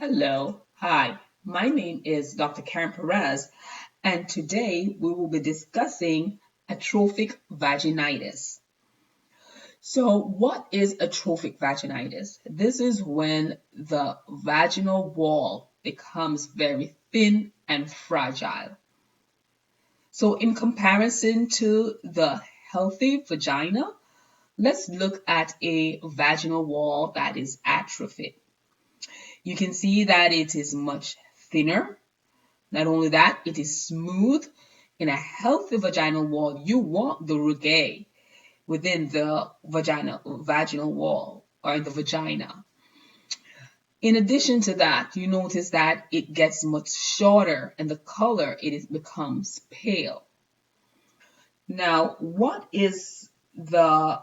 Hello, hi, my name is Dr. Karen Perez, and today we will be discussing atrophic vaginitis. So, what is atrophic vaginitis? This is when the vaginal wall becomes very thin and fragile. So, in comparison to the healthy vagina, let's look at a vaginal wall that is atrophied. You can see that it is much thinner. Not only that, it is smooth. In a healthy vaginal wall, you want the rugae within the vaginal wall or in the vagina. In addition to that, you notice that it gets much shorter and the color becomes pale. Now, what is the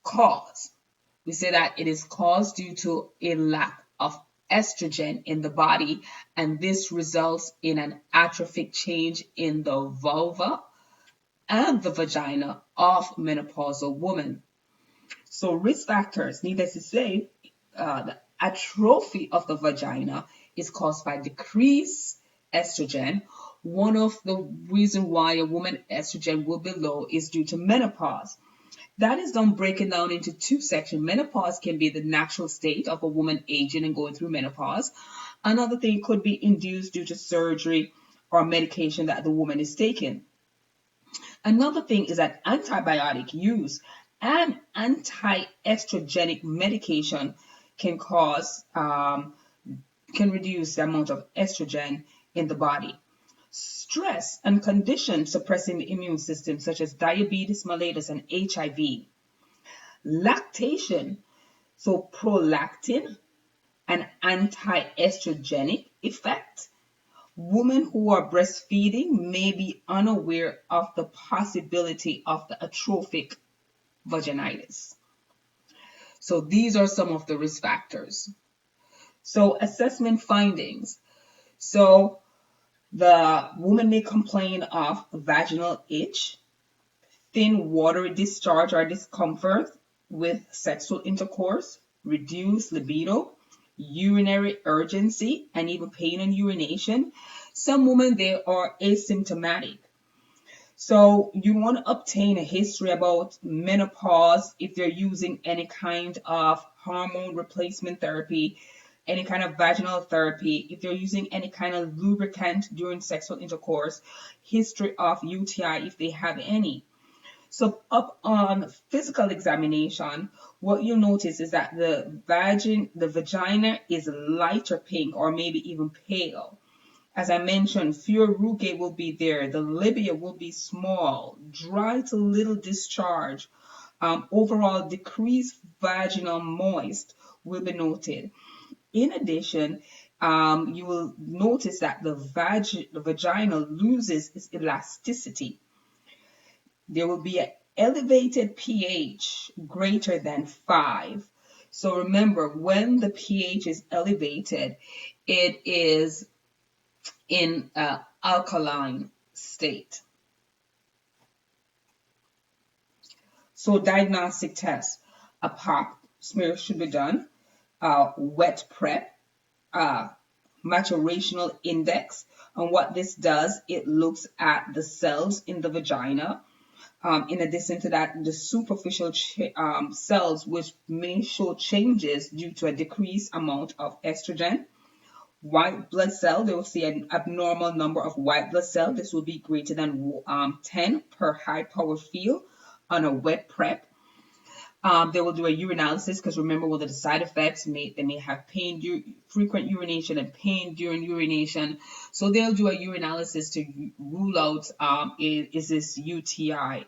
cause? We say that it is caused due to a lack of estrogen in the body, and this results in an atrophic change in the vulva and the vagina of menopausal women. So, risk factors, needless to say, the atrophy of the vagina is caused by decreased estrogen. One of the reasons why a woman's estrogen will be low is due to menopause. That is done breaking down into two sections. Menopause can be the natural state of a woman aging and going through menopause. Another thing could be induced due to surgery or medication that the woman is taking. Another thing is that antibiotic use and anti-estrogenic medication can can reduce the amount of estrogen in the body. Stress and conditions suppressing the immune system, such as diabetes mellitus and HIV. Lactation, so prolactin, an anti-estrogenic effect. Women who are breastfeeding may be unaware of the possibility of the atrophic vaginitis. So these are some of the risk factors. So assessment findings. So the woman may complain of vaginal itch, thin watery discharge or discomfort with sexual intercourse, reduced libido, urinary urgency, and even pain and urination. Some women, they are asymptomatic. So you want to obtain a history about menopause if they're using any kind of hormone replacement therapy, any kind of vaginal therapy, if they're using any kind of lubricant during sexual intercourse, history of UTI if they have any. So up on physical examination, what you'll notice is that the vagina is lighter pink or maybe even pale. As I mentioned, fewer rugae will be there. The labia will be small, dry to little discharge. Overall, decreased vaginal moist will be noted. In addition, you will notice that the vagina loses its elasticity. There will be an elevated pH greater than 5. So remember, when the pH is elevated, it is in an alkaline state. So diagnostic tests, a pap smear should be done, wet prep, maturational index. And what this does, it looks at the cells in the vagina. In addition to that, the superficial cells, which may show changes due to a decreased amount of estrogen. White blood cell, they will see an abnormal number of white blood cells. This will be greater than 10 per high power field on a wet prep. They will do a urinalysis because remember one of the side effects, they may have pain, frequent urination and pain during urination. So they'll do a urinalysis to rule out is this UTI.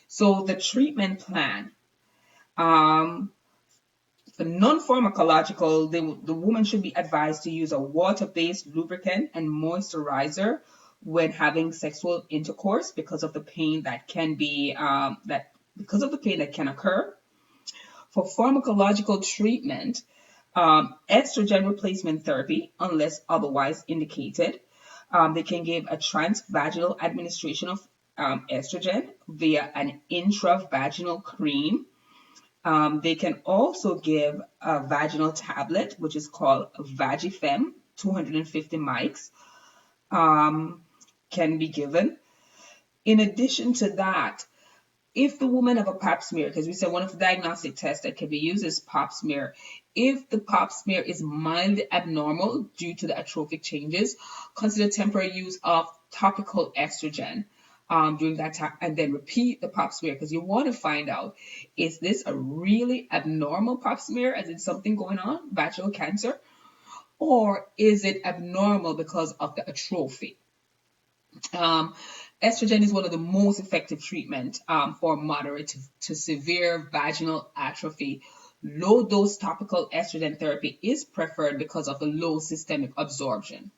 So the treatment plan. For non-pharmacological, the woman should be advised to use a water-based lubricant and moisturizer when having sexual intercourse because of the pain that can occur. For pharmacological treatment, estrogen replacement therapy, unless otherwise indicated, they can give a transvaginal administration of estrogen via an intravaginal cream. They can also give a vaginal tablet, which is called Vagifem, 250 mics, can be given. In addition to that, if the woman have a pap smear, because we said one of the diagnostic tests that can be used is pap smear. If the pap smear is mildly abnormal due to the atrophic changes, consider temporary use of topical estrogen during that time, and then repeat the pap smear, because you want to find out, is this a really abnormal pap smear, as in something going on, vaginal cancer, or is it abnormal because of the atrophy? Estrogen is one of the most effective treatment for moderate to severe vaginal atrophy. Low dose topical estrogen therapy is preferred because of the low systemic absorption.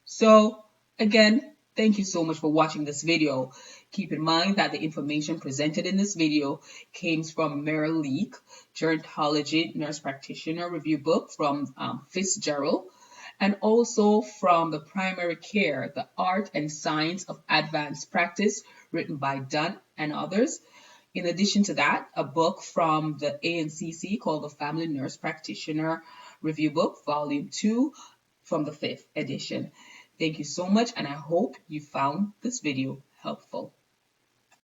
So again, thank you so much for watching this video. Keep in mind that the information presented in this video came from Meryl Leak, Gerontology Nurse Practitioner Review Book from Fitzgerald, and also from the Primary Care, The Art and Science of Advanced Practice, written by Dunn and others. In addition to that, a book from the ANCC called the Family Nurse Practitioner Review Book, Volume 2, from the 5th edition. Thank you so much, and I hope you found this video helpful.